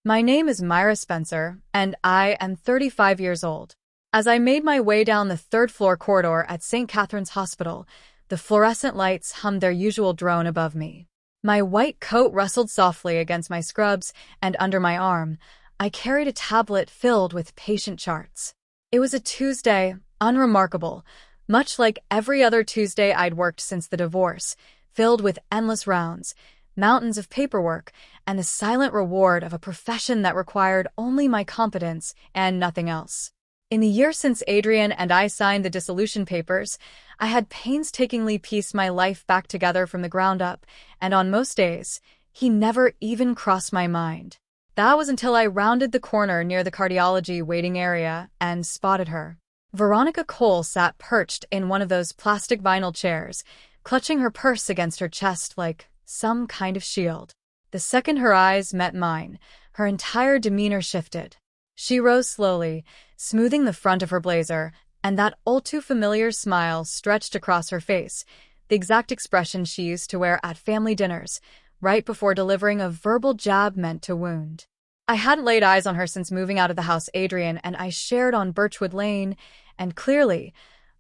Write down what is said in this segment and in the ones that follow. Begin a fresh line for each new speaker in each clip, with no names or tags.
My name is Myra Spencer, and I am 35 years old. As I made my way down the third-floor corridor at St. Catherine's Hospital, the fluorescent lights hummed their usual drone above me. My white coat rustled softly against my scrubs, and under my arm, I carried a tablet filled with patient charts. It was a Tuesday, unremarkable, much like every other Tuesday I'd worked since the divorce, filled with endless rounds, mountains of paperwork, and the silent reward of a profession that required only my competence and nothing else. In the year since Adrian and I signed the dissolution papers, I had painstakingly pieced my life back together from the ground up, and on most days, he never even crossed my mind. That was until I rounded the corner near the cardiology waiting area and spotted her. Veronica Cole sat perched in one of those plastic vinyl chairs, clutching her purse against her chest like some kind of shield. The second her eyes met mine, her entire demeanor shifted. She rose slowly, smoothing the front of her blazer, and that all-too-familiar smile stretched across her face, the exact expression she used to wear at family dinners, right before delivering a verbal jab meant to wound. I hadn't laid eyes on her since moving out of the house Adrian and I shared on Birchwood Lane, and clearly,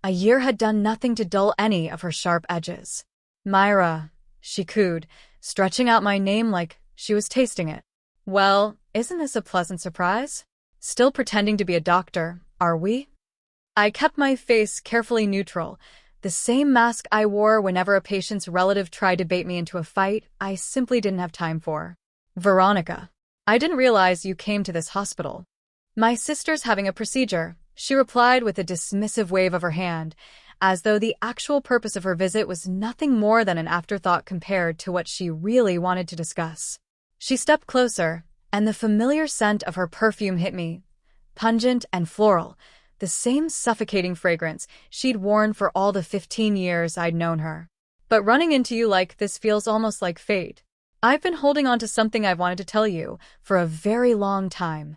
a year had done nothing to dull any of her sharp edges. "Myra," she cooed, stretching out my name like she was tasting it. "Well, isn't this a pleasant surprise? Still pretending to be a doctor, are we?" I kept my face carefully neutral, the same mask I wore whenever a patient's relative tried to bait me into a fight I simply didn't have time for. "Veronica, I didn't realize you came to this hospital." "My sister's having a procedure," she replied with a dismissive wave of her hand, as though the actual purpose of her visit was nothing more than an afterthought compared to what she really wanted to discuss. She stepped closer, and the familiar scent of her perfume hit me, pungent and floral, the same suffocating fragrance she'd worn for all the 15 years I'd known her. "But running into you like this feels almost like fate. I've been holding on to something I've wanted to tell you for a very long time."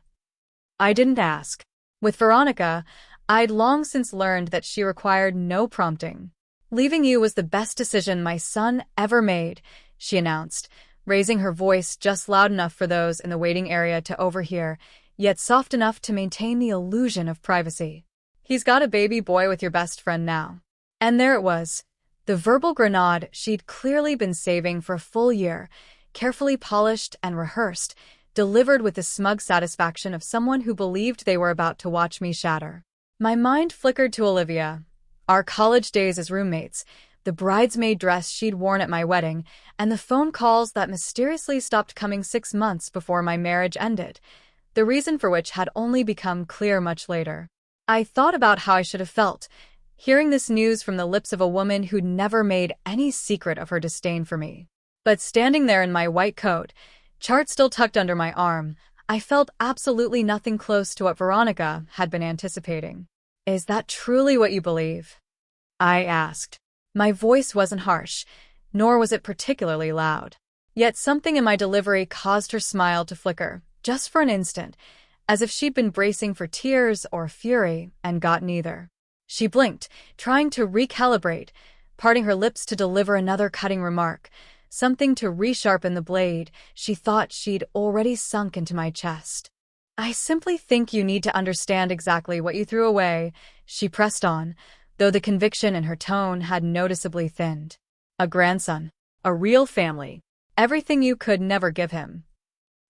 I didn't ask. With Veronica, I'd long since learned that she required no prompting. "Leaving you was the best decision my son ever made," she announced, raising her voice just loud enough for those in the waiting area to overhear, yet soft enough to maintain the illusion of privacy. "He's got a baby boy with your best friend now." And there it was, the verbal grenade she'd clearly been saving for a full year, carefully polished and rehearsed, delivered with the smug satisfaction of someone who believed they were about to watch me shatter. My mind flickered to Olivia, our college days as roommates, the bridesmaid dress she'd worn at my wedding, and the phone calls that mysteriously stopped coming 6 months before my marriage ended, the reason for which had only become clear much later. I thought about how I should have felt, hearing this news from the lips of a woman who'd never made any secret of her disdain for me. But standing there in my white coat, chart still tucked under my arm, I felt absolutely nothing close to what Veronica had been anticipating. "Is that truly what you believe?" I asked. My voice wasn't harsh, nor was it particularly loud. Yet something in my delivery caused her smile to flicker, just for an instant, as if she'd been bracing for tears or fury and got neither. She blinked, trying to recalibrate, parting her lips to deliver another cutting remark, something to resharpen the blade she thought she'd already sunk into my chest. "I simply think you need to understand exactly what you threw away," she pressed on, though the conviction in her tone had noticeably thinned. "A grandson. A real family. Everything you could never give him."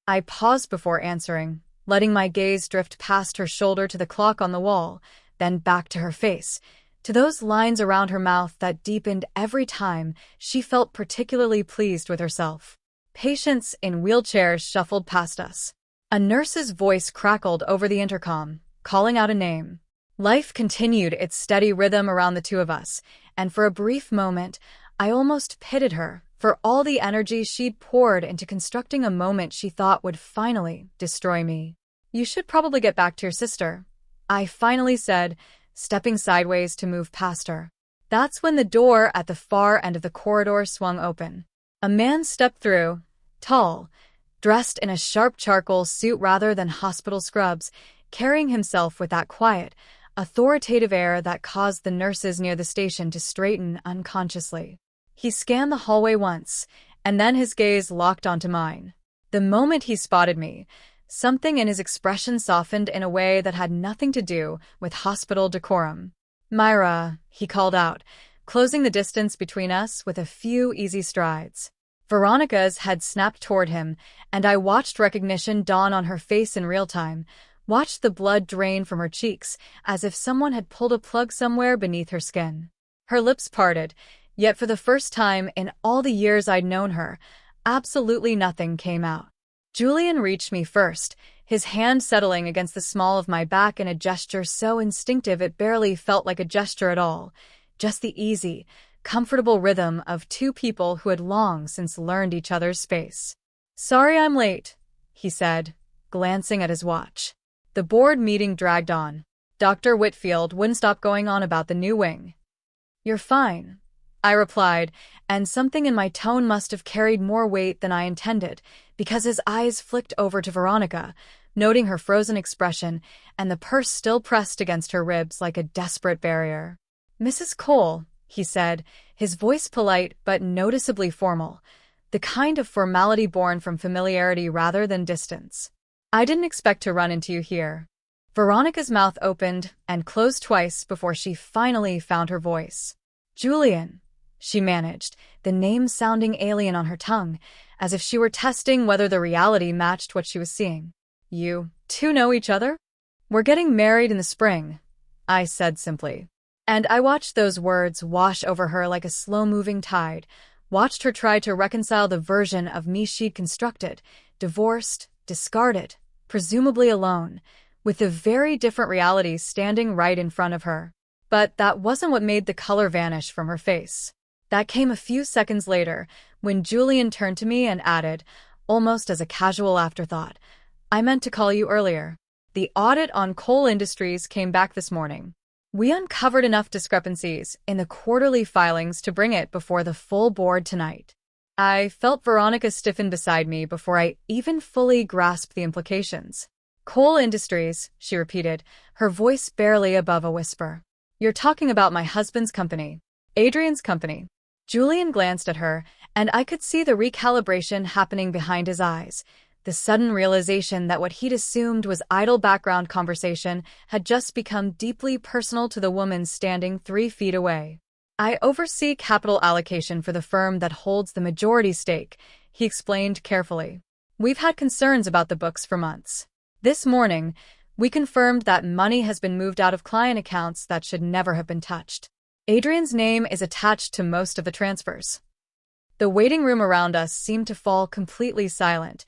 I paused before answering, letting my gaze drift past her shoulder to the clock on the wall, then back to her face, to those lines around her mouth that deepened every time she felt particularly pleased with herself. Patients in wheelchairs shuffled past us. A nurse's voice crackled over the intercom, calling out a name. Life continued its steady rhythm around the two of us, and for a brief moment, I almost pitied her for all the energy she'd poured into constructing a moment she thought would finally destroy me. "You should probably get back to your sister," I finally said, stepping sideways to move past her. That's when the door at the far end of the corridor swung open. A man stepped through, tall, dressed in a sharp charcoal suit rather than hospital scrubs, carrying himself with that quiet, authoritative air that caused the nurses near the station to straighten unconsciously. He scanned the hallway once, and then his gaze locked onto mine. The moment he spotted me, Something in his expression softened in a way that had nothing to do with hospital decorum. "Myra," he called out, closing the distance between us with a few easy strides. Veronica's head snapped toward him, and I watched recognition dawn on her face in real time, watched the blood drain from her cheeks as if someone had pulled a plug somewhere beneath her skin. Her lips parted, yet for the first time in all the years I'd known her, absolutely nothing came out. Julian reached me first, his hand settling against the small of my back in a gesture so instinctive it barely felt like a gesture at all, just the easy, comfortable rhythm of two people who had long since learned each other's space. "Sorry I'm late," he said, glancing at his watch. The board meeting dragged on. Dr. Whitfield wouldn't stop going on about the new wing. "You're fine," I replied, and something in my tone must have carried more weight than I intended, because his eyes flicked over to Veronica, noting her frozen expression and the purse still pressed against her ribs like a desperate barrier. "Mrs. Cole," he said, his voice polite but noticeably formal, the kind of formality born from familiarity rather than distance. "I didn't expect to run into you here." Veronica's mouth opened and closed twice before she finally found her voice. "Julian," she managed, the name sounding alien on her tongue, as if she were testing whether the reality matched what she was seeing. "You two know each other?" "We're getting married in the spring," I said simply. And I watched those words wash over her like a slow-moving tide, watched her try to reconcile the version of me she'd constructed, divorced, discarded, presumably alone, with the very different reality standing right in front of her. But that wasn't what made the color vanish from her face. That came a few seconds later, when Julian turned to me and added, almost as a casual afterthought, "I meant to call you earlier. The audit on coal industries came back this morning. We uncovered enough discrepancies in the quarterly filings to bring it before the full board tonight." I felt Veronica stiffen beside me before I even fully grasped the implications. "Coal industries," she repeated, her voice barely above a whisper. "You're talking about my husband's company, Adrian's company." Julian glanced at her, and I could see the recalibration happening behind his eyes, the sudden realization that what he'd assumed was idle background conversation had just become deeply personal to the woman standing 3 feet away. "I oversee capital allocation for the firm that holds the majority stake," he explained carefully. "We've had concerns about the books for months. This morning, we confirmed that money has been moved out of client accounts that should never have been touched. Adrian's name is attached to most of the transfers." The waiting room around us seemed to fall completely silent,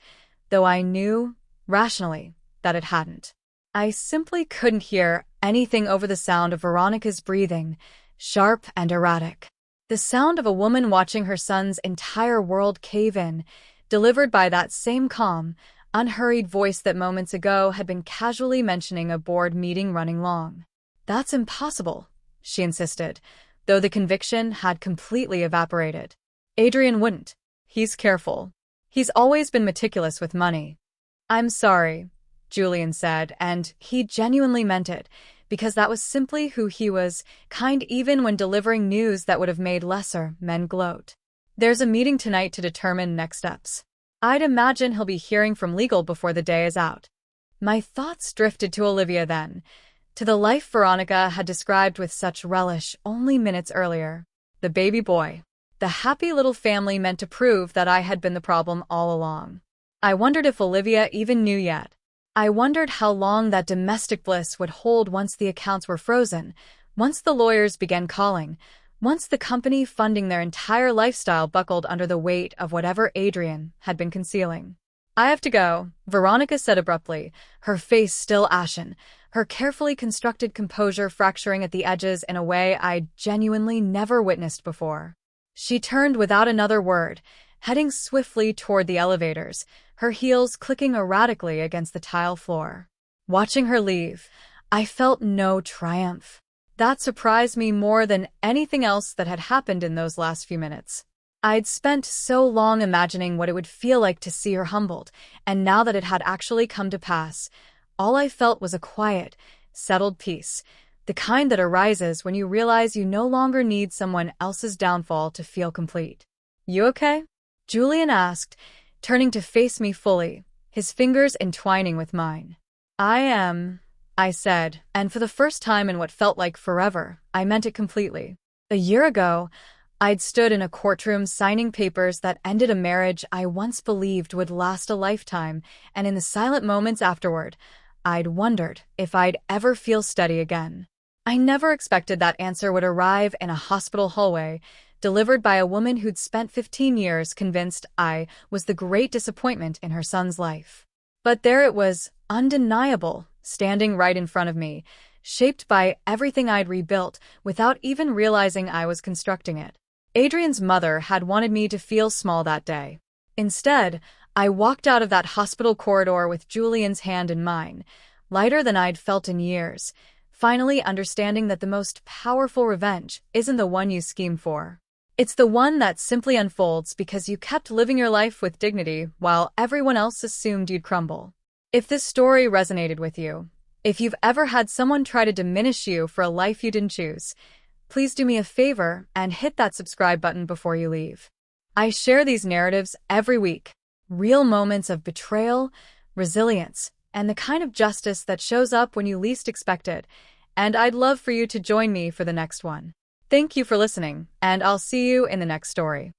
though I knew, rationally, that it hadn't. I simply couldn't hear anything over the sound of Veronica's breathing, sharp and erratic. The sound of a woman watching her son's entire world cave in, delivered by that same calm, unhurried voice that moments ago had been casually mentioning a board meeting running long. "That's impossible," she insisted, though the conviction had completely evaporated. "Adrian wouldn't. He's careful. He's always been meticulous with money." "I'm sorry," Julian said, and he genuinely meant it, because that was simply who he was, kind even when delivering news that would have made lesser men gloat. "There's a meeting tonight to determine next steps. I'd imagine he'll be hearing from legal before the day is out." My thoughts drifted to Olivia then, to the life Veronica had described with such relish only minutes earlier. The baby boy. The happy little family meant to prove that I had been the problem all along. I wondered if Olivia even knew yet. I wondered how long that domestic bliss would hold once the accounts were frozen, once the lawyers began calling, once the company funding their entire lifestyle buckled under the weight of whatever Adrian had been concealing. "I have to go," Veronica said abruptly, her face still ashen, her carefully constructed composure fracturing at the edges in a way I'd genuinely never witnessed before. She turned without another word, heading swiftly toward the elevators, her heels clicking erratically against the tile floor. Watching her leave, I felt no triumph. That surprised me more than anything else that had happened in those last few minutes. I'd spent so long imagining what it would feel like to see her humbled, and now that it had actually come to pass, all I felt was a quiet, settled peace, the kind that arises when you realize you no longer need someone else's downfall to feel complete. "You okay?" Julian asked, turning to face me fully, his fingers entwining with mine. I said, and for the first time in what felt like forever, I meant it completely. A year ago, I'd stood in a courtroom signing papers that ended a marriage I once believed would last a lifetime, and in the silent moments afterward, I'd wondered if I'd ever feel steady again. I never expected that answer would arrive in a hospital hallway, delivered by a woman who'd spent 15 years convinced I was the great disappointment in her son's life. But there it was, undeniable, standing right in front of me, shaped by everything I'd rebuilt without even realizing I was constructing it. Adrian's mother had wanted me to feel small that day. Instead, I walked out of that hospital corridor with Julian's hand in mine, lighter than I'd felt in years, finally understanding that the most powerful revenge isn't the one you scheme for. It's the one that simply unfolds because you kept living your life with dignity while everyone else assumed you'd crumble. If this story resonated with you, if you've ever had someone try to diminish you for a life you didn't choose, please do me a favor and hit that subscribe button before you leave. I share these narratives every week, real moments of betrayal, resilience, and the kind of justice that shows up when you least expect it, and I'd love for you to join me for the next one. Thank you for listening, and I'll see you in the next story.